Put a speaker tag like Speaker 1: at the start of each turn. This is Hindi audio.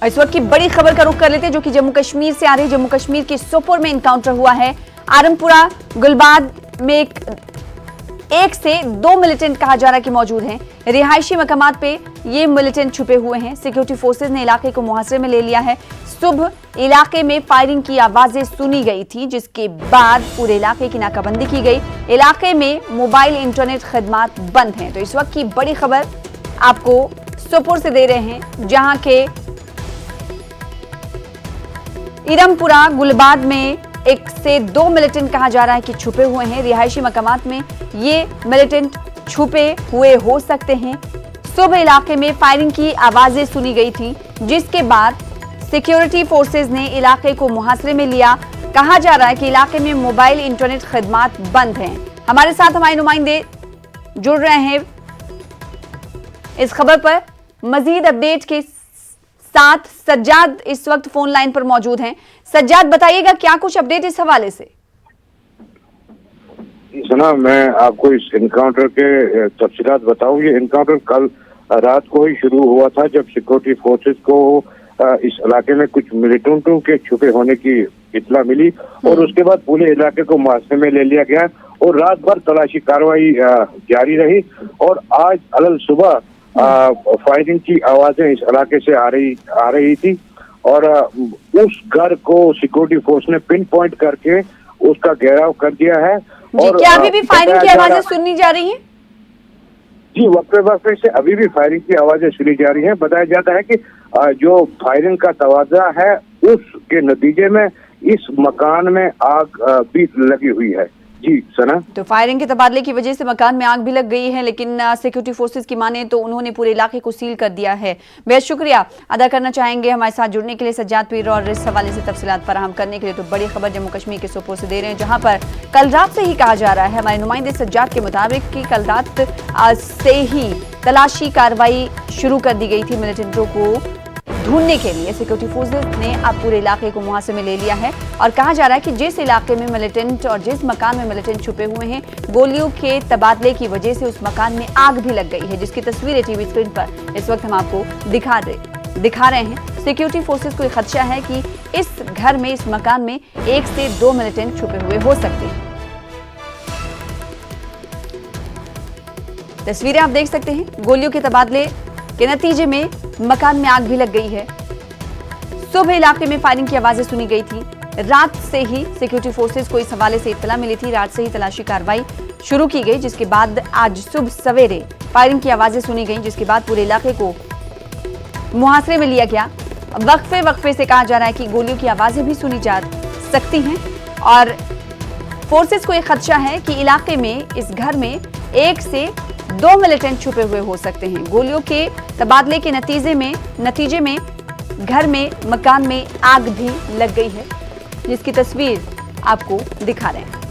Speaker 1: इस वक्त की बड़ी खबर का रुख कर लेते हैं जो कि जम्मू कश्मीर से आ रही है। जम्मू कश्मीर के सोपोर में एनकाउंटर हुआ है। आरमपुरा गुलबाद में एक से दो मिलिटेंट कहा जा रहा है कि मौजूद हैं। रिहायशी मकामात पे ये मिलिटेंट छुपे हुए हैं। सिक्योरिटी फोर्सेज ने इलाके को मुहासरे में ले लिया है। सुबह इलाके में फायरिंग की आवाजें सुनी गई थी, जिसके बाद पूरे इलाके की नाकाबंदी की गई। इलाके में मोबाइल इंटरनेट खदमात बंद हैं। तो इस वक्त की बड़ी खबर आपको सोपोर से दे रहे हैं, जहां के इरमपुरा गुलबाद में एक से दो मिलिटेंट कहा जा रहा है कि छुपे हुए हैं। रिहायशी मकामात में ये मिलिटेंट छुपे हुए हो सकते हैं। सुबह इलाके में फायरिंग की आवाजें सुनी गई थी, जिसके बाद सिक्योरिटी फोर्सेज ने इलाके को मुहासरे में लिया। कहा जा रहा है कि इलाके में मोबाइल इंटरनेट खदमात बंद हैं। हमारे साथ हमारे नुमाइंदे जुड़ रहे हैं इस खबर पर मजीद अपडेट के साथ। सज्जाद इस वक्त फोन लाइन पर मौजूद हैं। सज्जाद, बताइएगा क्या कुछ अपडेट इस हवाले से?
Speaker 2: सुना, मैं आपको इस इनकाउंटर के तफसीलात बताऊं। ये इनकाउंटर कल रात को ही शुरू हुआ था, जब सिक्योरिटी फोर्सेस को इस इलाके में कुछ मिलिटेंटों के छुपे होने की इत्तला मिली और उसके बाद पूरे इलाके को मुहासरे में ले लिया गया और रात भर तलाशी कार्रवाई जारी रही। और आज अलग सुबह फायरिंग की आवाजें इस इलाके से आ रही थी और उस घर को सिक्योरिटी फोर्स ने पिन पॉइंट करके उसका घेराव कर दिया है। और
Speaker 1: क्या अभी भी फायरिंग की आवाजें सुननी जा रही हैं?
Speaker 2: जी, वक्फे से अभी भी फायरिंग की आवाजें सुनी जा रही हैं। बताया जाता है कि जो फायरिंग का तवाज़ा है उसके नतीजे में इस मकान में आग भी लगी हुई है। जी सना,
Speaker 1: तो फायरिंग के तबादले की वजह से मकान में आग भी लग गई है, लेकिन सिक्योरिटी फोर्सेस की माने तो उन्होंने पूरे इलाके को सील कर दिया है। बेहद शुक्रिया अदा करना चाहेंगे हमारे साथ जुड़ने के लिए सज्जाद पीर, और इस हवाले से तफसीलात फराहम करने के लिए। तो बड़ी खबर जम्मू कश्मीर के सोपोर से दे रहे हैं, जहां पर कल रात से ही कहा जा रहा है, हमारे नुमाइंदे सज्जाद के मुताबिक कि कल रात से ही तलाशी कार्रवाई शुरू कर दी गई थी। मिलिटेंटों को ढूंढने के लिए सिक्योरिटी फोर्सेस ने अब पूरे इलाके को मुहासरे में ले लिया है और कहा जा रहा है कि जिस इलाके में मिलिटेंट और जिस मकान में मिलिटेंट छुपे हुए हैं, गोलियों के तबादले की वजह से उस मकान में आग भी लग गई है, जिसकी तस्वीरें टीवी स्क्रीन पर इस वक्त हम आपको दिखा रहे हैं। सिक्योरिटी फोर्सेस को खदशा है कि इस घर में, इस मकान में एक से दो मिलिटेंट छुपे हुए हो सकते हैं। तस्वीरें आप देख सकते हैं। गोलियों के तबादले के नतीजे में मकान में आग भी लग गई है। सुबह इलाके में फायरिंग की आवाजें सुनी गई थी। रात से ही सिक्योरिटी फोर्सेस को इस हवाले से इत्तला मिली थी। रात से ही तलाशी कार्रवाई शुरू की गई, जिसके बाद आज सुबह सवेरे फायरिंग की आवाजें सुनी गई, जिसके बाद पूरे इलाके को मुहासरे में लिया गया। वक्फे से कहा जा रहा है कि गोलियों की आवाजें भी सुनी जा सकती हैं और फोर्सेस को यह खदशा है कि इलाके में, इस घर में एक से दो मिलिटेंट छुपे हुए हो सकते हैं। गोलियों के तबादले के नतीजे में घर में, मकान में आग भी लग गई है, जिसकी तस्वीर आपको दिखा रहे हैं।